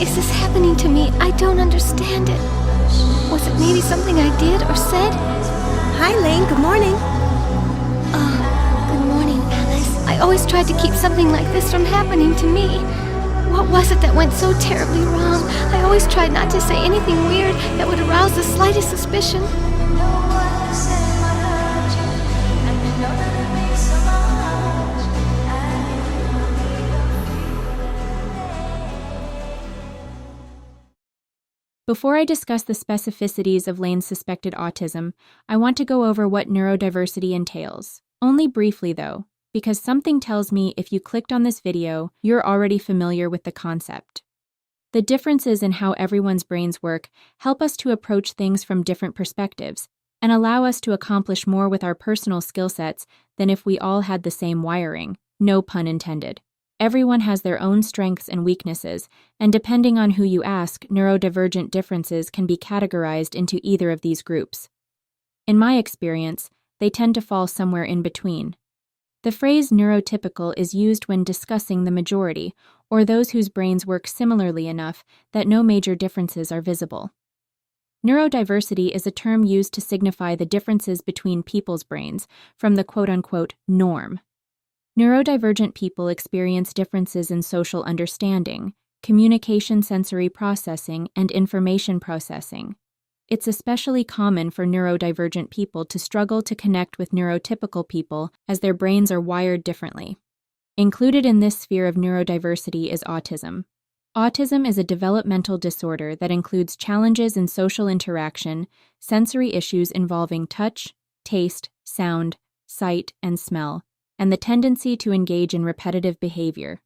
is this happening to me? I don't understand it. Was it maybe something I did or said? Hi, Lain. Good morning. Good morning, Alice. I always tried to keep something like this from happening to me. What was it that went so terribly wrong? I always tried not to say anything weird that would arouse the slightest suspicion. Before I discuss the specificities of Lain's suspected autism, I want to go over what neurodiversity entails. Only briefly, though, because something tells me if you clicked on this video, you're already familiar with the concept. The differences in how everyone's brains work help us to approach things from different perspectives and allow us to accomplish more with our personal skill sets than if we all had the same wiring, no pun intended. Everyone has their own strengths and weaknesses, and depending on who you ask, neurodivergent differences can be categorized into either of these groups. In my experience, they tend to fall somewhere in between. The phrase neurotypical is used when discussing the majority, or those whose brains work similarly enough that no major differences are visible. Neurodiversity is a term used to signify the differences between people's brains from the quote-unquote norm. Neurodivergent people experience differences in social understanding, communication sensory processing, and information processing. It's especially common for neurodivergent people to struggle to connect with neurotypical people as their brains are wired differently. Included in this sphere of neurodiversity is autism. Autism is a developmental disorder that includes challenges in social interaction, sensory issues involving touch, taste, sound, sight, and smell, and the tendency to engage in repetitive behavior.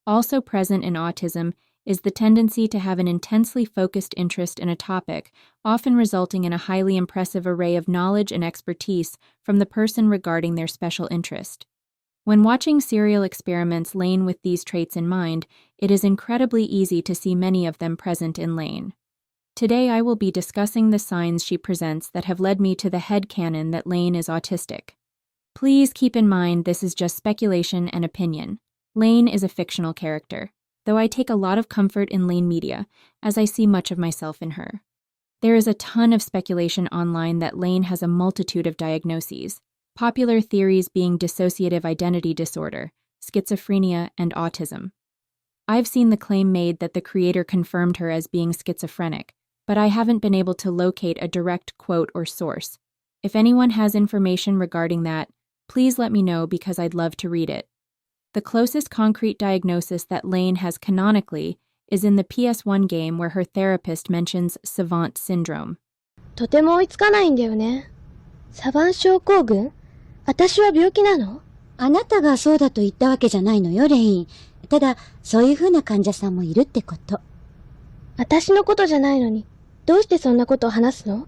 Also present in autism is the tendency to have an intensely focused interest in a topic, often resulting in a highly impressive array of knowledge and expertise from the person regarding their special interest. When watching serial experiments Lain with these traits in mind, it is incredibly easy to see many of them present in Lain. Today I will be discussing the signs she presents that have led me to the headcanon that Lain is autistic. Please keep in mind this is just speculation and opinion. Lain is a fictional character, though I take a lot of comfort in Lain media, as I see much of myself in her. There is a ton of speculation online that Lain has a multitude of diagnoses, popular theories being dissociative identity disorder, schizophrenia, and autism. I've seen the claim made that the creator confirmed her as being schizophrenic, but I haven't been able to locate a direct quote or source. If anyone has information regarding that, please let me know because I'd love to read it. The closest concrete diagnosis that Lain has canonically is in the PS1 game where her therapist mentions savant syndrome. とても追いつかないんだよね。サヴァン症候群？私は病気なの？あなたがそうだと言ったわけじゃないのよ、レイン。ただ、そういう風な患者さんもいるってこと。私のことじゃないのに、どうしてそんなことを話すの？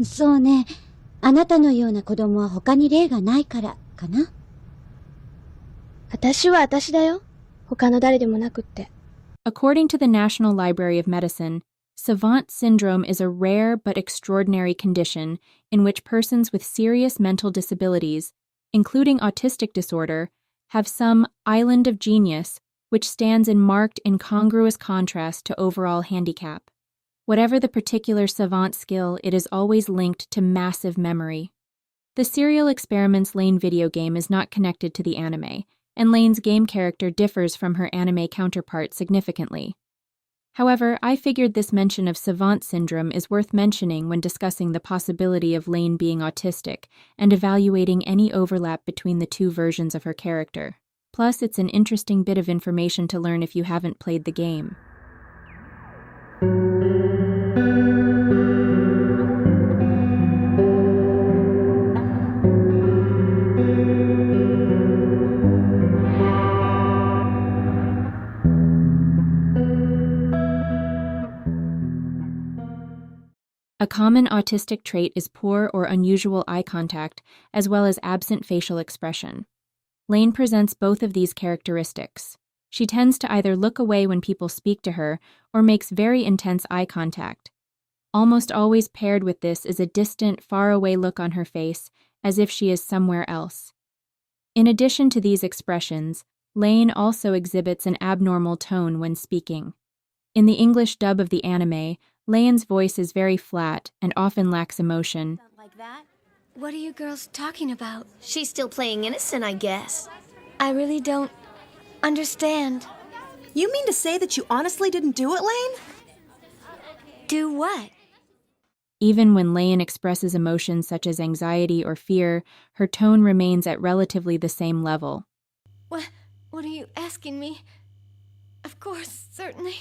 そうね。あなたのような子供は他に例がないから、かな。私は私だよ。他の誰でもなくって。According to the National Library of Medicine, savant syndrome is a rare but extraordinary condition in which persons with serious mental disabilities, including autistic disorder, have some island of genius which stands in marked incongruous contrast to overall handicap. Whatever the particular savant skill, it is always linked to massive memory. The Serial Experiments Lain video game is not connected to the anime, and Lain's game character differs from her anime counterpart significantly. However, I figured this mention of savant syndrome is worth mentioning when discussing the possibility of Lain being autistic and evaluating any overlap between the two versions of her character. Plus, it's an interesting bit of information to learn if you haven't played the game. A common autistic trait is poor or unusual eye contact, as well as absent facial expression. Lain presents both of these characteristics. She tends to either look away when people speak to her or makes very intense eye contact. Almost always paired with this is a distant, faraway look on her face, as if she is somewhere else. In addition to these expressions, Lain also exhibits an abnormal tone when speaking. In the English dub of the anime, Lain's voice is very flat and often lacks emotion. Like that? What are you girls talking about? She's still playing innocent, I guess. I really don't understand. You mean to say that you honestly didn't do it, Lane? Do what? Even when Lain expresses emotions such as anxiety or fear, her tone remains at relatively the same level. What are you asking me? Of course, certainly.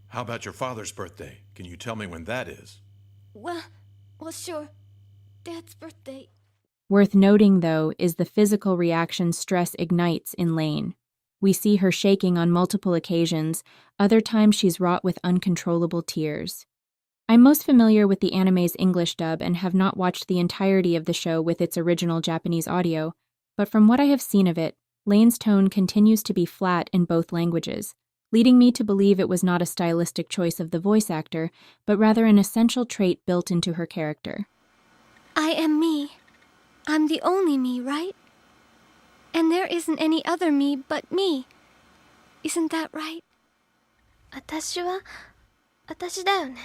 How about your father's birthday? Can you tell me when that is? Well, sure. Dad's birthday. Worth noting, though, is the physical reaction stress ignites in Lain. We see her shaking on multiple occasions, other times she's wrought with uncontrollable tears. I'm most familiar with the anime's English dub and have not watched the entirety of the show with its original Japanese audio, but from what I have seen of it, Lain's tone continues to be flat in both languages, leading me to believe it was not a stylistic choice of the voice actor, but rather an essential trait built into her character. I am me. I'm the only me, right? And there isn't any other me but me. Isn't that right? 私は私だよね。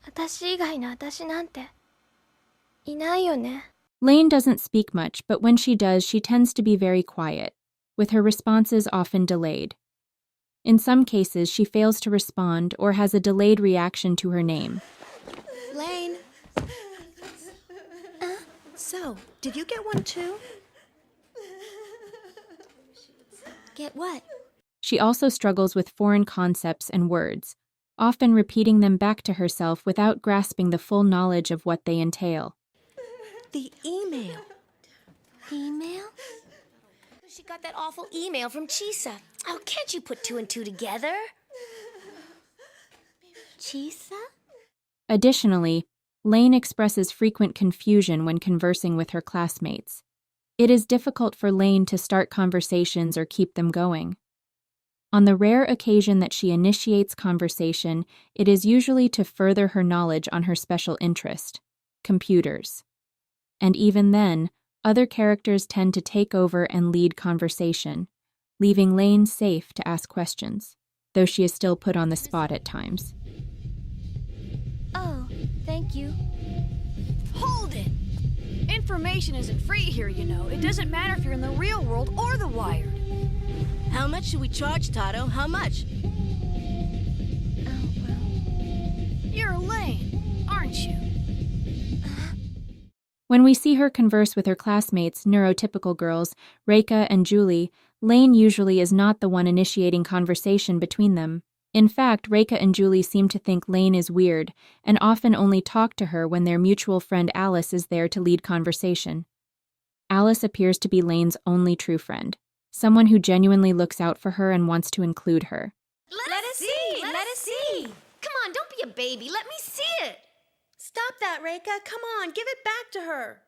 私以外の私なんていないよね。Lain doesn't speak much, but when she does, she tends to be very quiet, with her responses often delayed. In some cases, she fails to respond or has a delayed reaction to her name. Lane. So, did you get one too? Get what? She also struggles with foreign concepts and words, often repeating them back to herself without grasping the full knowledge of what they entail. The email. Email? She got that awful email from Chisa. Oh, can't you put two and two together? Chisa? Additionally, Lain expresses frequent confusion when conversing with her classmates. It is difficult for Lain to start conversations or keep them going. On the rare occasion that she initiates conversation, it is usually to further her knowledge on her special interest, computers. And even then, other characters tend to take over and lead conversation, leaving Lain safe to ask questions, though she is still put on the spot at times. Oh, thank you. Hold it! Information isn't free here, you know. It doesn't matter if you're in the real world or the wired. How much should we charge, Tato? How much? Oh, well. You're Lain, aren't you? When we see her converse with her classmates, neurotypical girls, Reika and Julie, Lain usually is not the one initiating conversation between them. In fact, Reika and Julie seem to think Lain is weird and often only talk to her when their mutual friend Alice is there to lead conversation. Alice appears to be Lain's only true friend, someone who genuinely looks out for her and wants to include her. Let us see! Let us see! Come on, don't be a baby. Let me see it! Stop that, Reika. Come on, give it back to her.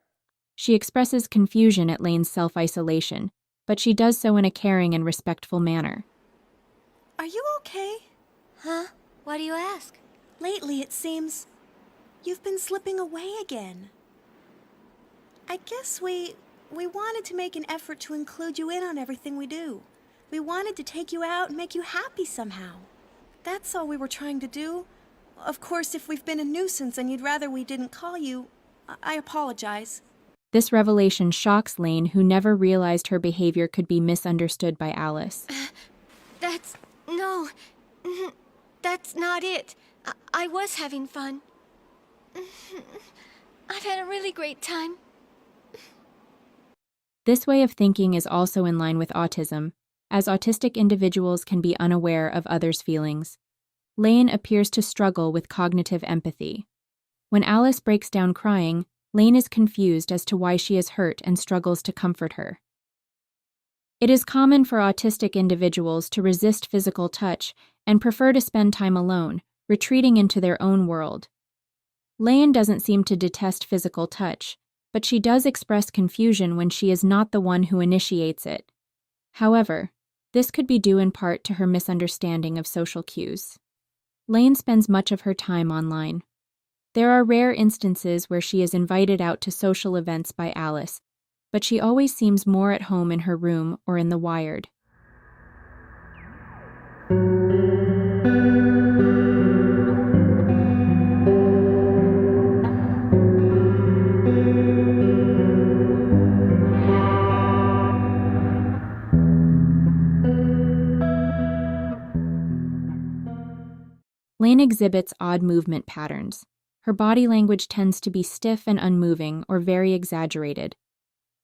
She expresses confusion at Lain's self-isolation, but she does so in a caring and respectful manner. Are you okay? Huh? Why do you ask? Lately, it seems you've been slipping away again. I guess we wanted to make an effort to include you in on everything we do. We wanted to take you out and make you happy somehow. That's all we were trying to do. Of course, if we've been a nuisance and you'd rather we didn't call you, I apologize. This revelation shocks Lain, who never realized her behavior could be misunderstood by Alice. No, that's not it. I was having fun. I've had a really great time. This way of thinking is also in line with autism, as autistic individuals can be unaware of others' feelings. Lain appears to struggle with cognitive empathy. When Alice breaks down crying, Lain is confused as to why she is hurt and struggles to comfort her. It is common for autistic individuals to resist physical touch and prefer to spend time alone, retreating into their own world. Lain doesn't seem to detest physical touch, but she does express confusion when she is not the one who initiates it. However, this could be due in part to her misunderstanding of social cues. Lain spends much of her time online. There are rare instances where she is invited out to social events by Alice, but she always seems more at home in her room or in the wired. Lain exhibits odd movement patterns. Her body language tends to be stiff and unmoving or very exaggerated.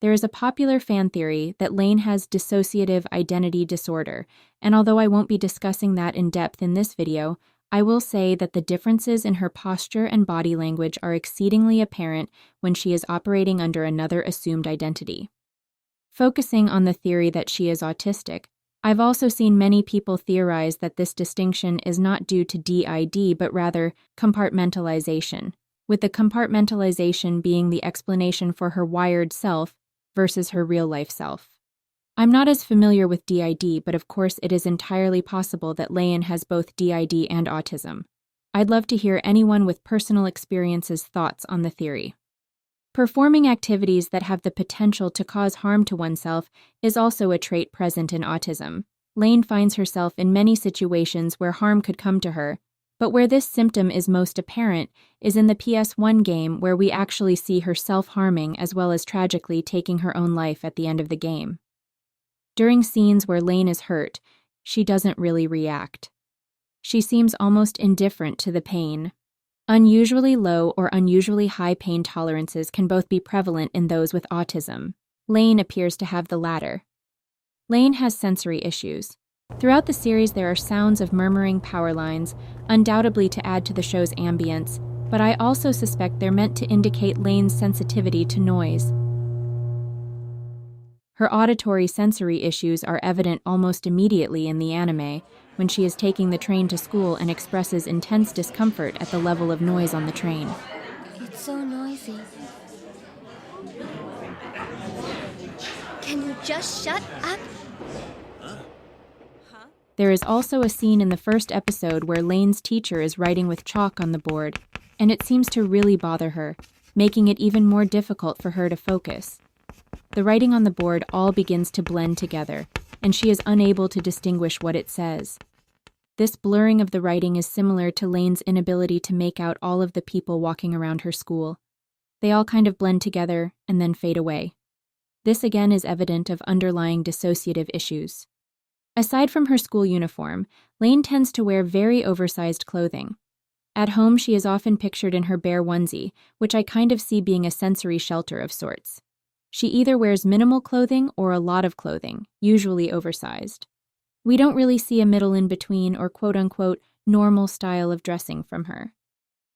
There is a popular fan theory that Lain has dissociative identity disorder, and although I won't be discussing that in depth in this video, I will say that the differences in her posture and body language are exceedingly apparent when she is operating under another assumed identity. Focusing on the theory that she is autistic, I've also seen many people theorize that this distinction is not due to DID but rather compartmentalization, with the compartmentalization being the explanation for her wired self versus her real-life self. I'm not as familiar with DID, but of course it is entirely possible that Lain has both DID and autism. I'd love to hear anyone with personal experiences' thoughts on the theory. Performing activities that have the potential to cause harm to oneself is also a trait present in autism. Lain finds herself in many situations where harm could come to her, but where this symptom is most apparent is in the PS1 game, where we actually see her self-harming as well as tragically taking her own life at the end of the game. During scenes where Lain is hurt, she doesn't really react. She seems almost indifferent to the pain. Unusually low or unusually high pain tolerances can both be prevalent in those with autism. Lain appears to have the latter. Lain has sensory issues. Throughout the series, there are sounds of murmuring power lines, undoubtedly to add to the show's ambience, but I also suspect they're meant to indicate Lain's sensitivity to noise. Her auditory sensory issues are evident almost immediately in the anime, when she is taking the train to school and expresses intense discomfort at the level of noise on the train. It's so noisy. Can you just shut up? There is also a scene in the first episode where Lain's teacher is writing with chalk on the board, and it seems to really bother her, making it even more difficult for her to focus. The writing on the board all begins to blend together, and she is unable to distinguish what it says. This blurring of the writing is similar to Lain's inability to make out all of the people walking around her school. They all kind of blend together and then fade away. This again is evident of underlying dissociative issues. Aside from her school uniform, Lain tends to wear very oversized clothing. At home, she is often pictured in her bare onesie, which I kind of see being a sensory shelter of sorts. She either wears minimal clothing or a lot of clothing, usually oversized. We don't really see a middle in between or quote-unquote normal style of dressing from her.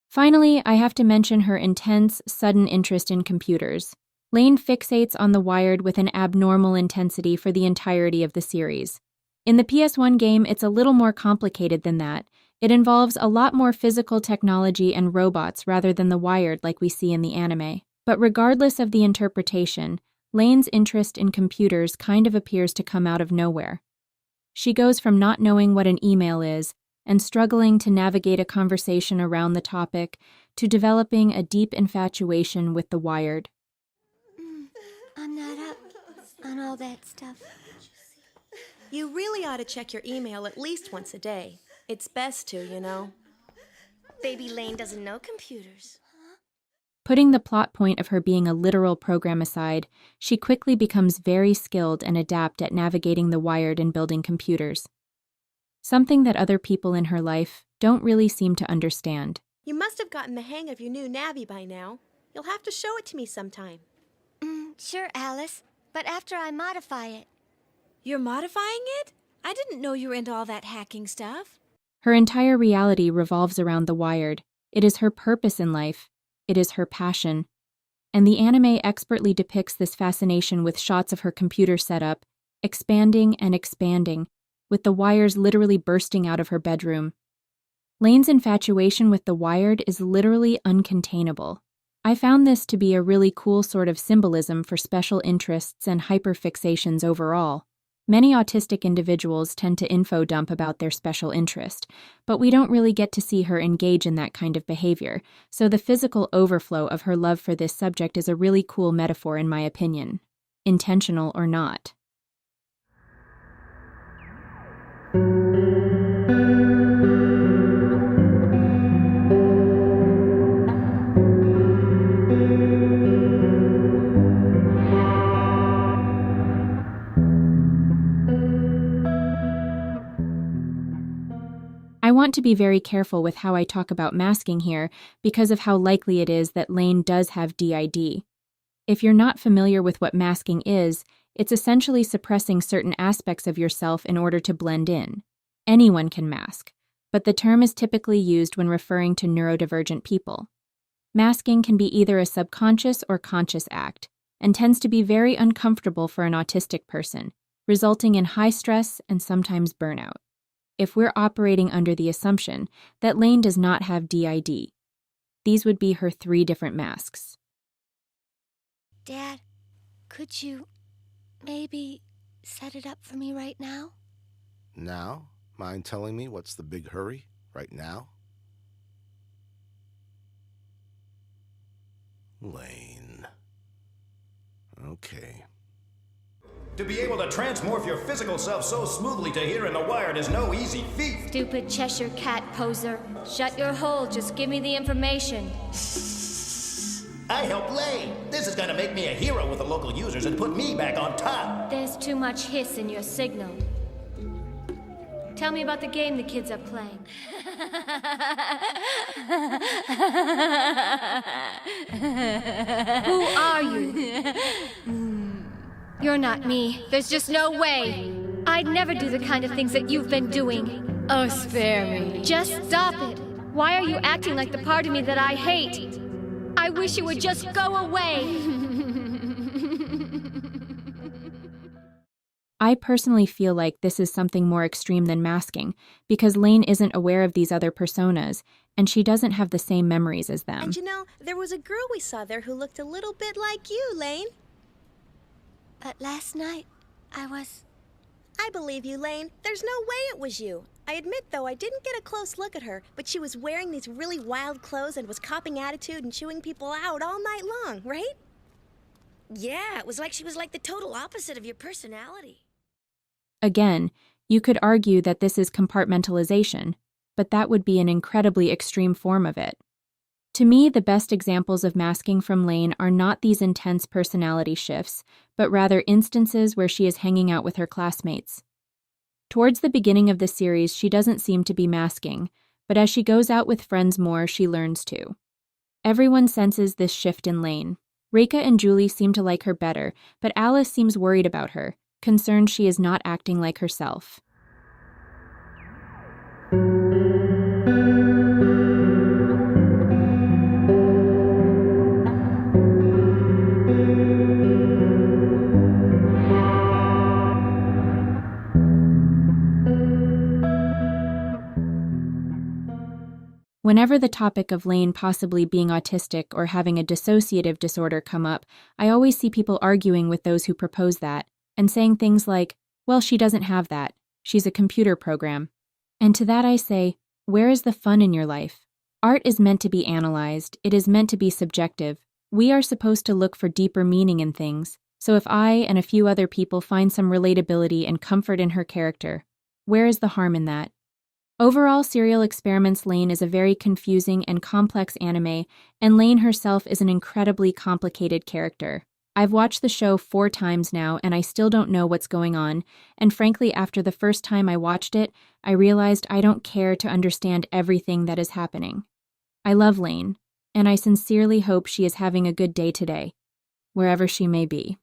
Finally, I have to mention her intense, sudden interest in computers. Lain fixates on the wired with an abnormal intensity for the entirety of the series. In the PS1 game, it's a little more complicated than that. It involves a lot more physical technology and robots rather than the wired like we see in the anime. But regardless of the interpretation, Lain's interest in computers kind of appears to come out of nowhere. She goes from not knowing what an email is and struggling to navigate a conversation around the topic to developing a deep infatuation with the wired. I'm not up on all that stuff. You really ought to check your email at least once a day. It's best to, you know. Baby Lain doesn't know computers. Putting the plot point of her being a literal program aside, she quickly becomes very skilled and adept at navigating the wired and building computers. Something that other people in her life don't really seem to understand. You must have gotten the hang of your new Navi by now. You'll have to show it to me sometime. Sure, Alice, but after I modify it. You're modifying it? I didn't know you were into all that hacking stuff. Her entire reality revolves around the wired. It is her purpose in life. It is her passion. And the anime expertly depicts this fascination with shots of her computer setup, expanding and expanding, with the wires literally bursting out of her bedroom. Lain's infatuation with the wired is literally uncontainable. I found this to be a really cool sort of symbolism for special interests and hyperfixations overall. Many autistic individuals tend to info dump about their special interest, but we don't really get to see her engage in that kind of behavior, so the physical overflow of her love for this subject is a really cool metaphor in my opinion, intentional or not. I want to be very careful with how I talk about masking here because of how likely it is that Lain does have DID. If you're not familiar with what masking is, it's essentially suppressing certain aspects of yourself in order to blend in. Anyone can mask, but the term is typically used when referring to neurodivergent people. Masking can be either a subconscious or conscious act, and tends to be very uncomfortable for an autistic person, resulting in high stress and sometimes burnout. If we're operating under the assumption that Lain does not have DID, these would be her 3 different masks. Dad, could you maybe set it up for me right now? Now? Mind telling me what's the big hurry? Right now? Lain. Okay. To be able to transmorph your physical self so smoothly to here in the wired is no easy feat. Stupid Cheshire Cat poser. Shut your hole, just give me the information. I helped Lain. This is gonna make me a hero with the local users and put me back on top. There's too much hiss in your signal. Tell me about the game the kids are playing. Who are you? You're not me. There's just no way. I'd never do the kind of things that you've been doing. Oh, spare me. Just stop it. Why are you acting like the part of me that I hate? I wish you would just go away. I personally feel like this is something more extreme than masking, because Lain isn't aware of these other personas, and she doesn't have the same memories as them. And you know, there was a girl we saw there who looked a little bit like you, Lain. But last night, I believe you, Lain. There's no way it was you. I admit, though, I didn't get a close look at her, but she was wearing these really wild clothes and was copying attitude and chewing people out all night long, right? Yeah, it was like she was like the total opposite of your personality. Again, you could argue that this is compartmentalization, but that would be an incredibly extreme form of it. To me, the best examples of masking from Lain are not these intense personality shifts, but rather instances where she is hanging out with her classmates. Towards the beginning of the series, she doesn't seem to be masking, but as she goes out with friends more, she learns to. Everyone senses this shift in Lain. Reika and Julie seem to like her better, but Alice seems worried about her, concerned she is not acting like herself. Whenever the topic of Lain possibly being autistic or having a dissociative disorder come up, I always see people arguing with those who propose that, and saying things like, well, she doesn't have that. She's a computer program. And to that I say, where is the fun in your life? Art is meant to be analyzed. It is meant to be subjective. We are supposed to look for deeper meaning in things. So if I and a few other people find some relatability and comfort in her character, where is the harm in that? Overall, Serial Experiments Lain is a very confusing and complex anime, and Lain herself is an incredibly complicated character. I've watched the show 4 times now, and I still don't know what's going on, and frankly, after the first time I watched it, I realized I don't care to understand everything that is happening. I love Lain, and I sincerely hope she is having a good day today, wherever she may be.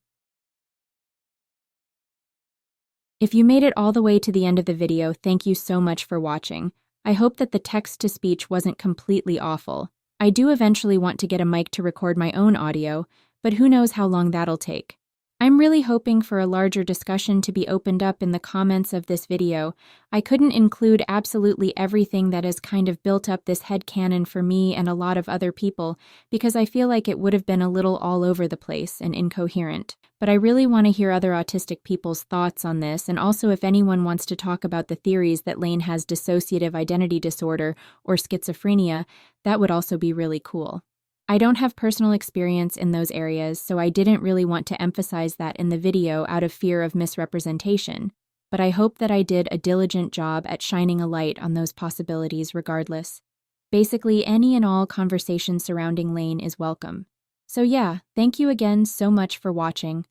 If you made it all the way to the end of the video, thank you so much for watching. I hope that the text-to-speech wasn't completely awful. I do eventually want to get a mic to record my own audio, but who knows how long that'll take. I'm really hoping for a larger discussion to be opened up in the comments of this video. I couldn't include absolutely everything that has kind of built up this headcanon for me and a lot of other people, because I feel like it would have been a little all over the place and incoherent. But I really want to hear other autistic people's thoughts on this, and also if anyone wants to talk about the theories that Lain has dissociative identity disorder or schizophrenia, that would also be really cool. I don't have personal experience in those areas, so I didn't really want to emphasize that in the video out of fear of misrepresentation, but I hope that I did a diligent job at shining a light on those possibilities regardless. Basically, any and all conversation surrounding Lain is welcome. So yeah, thank you again so much for watching.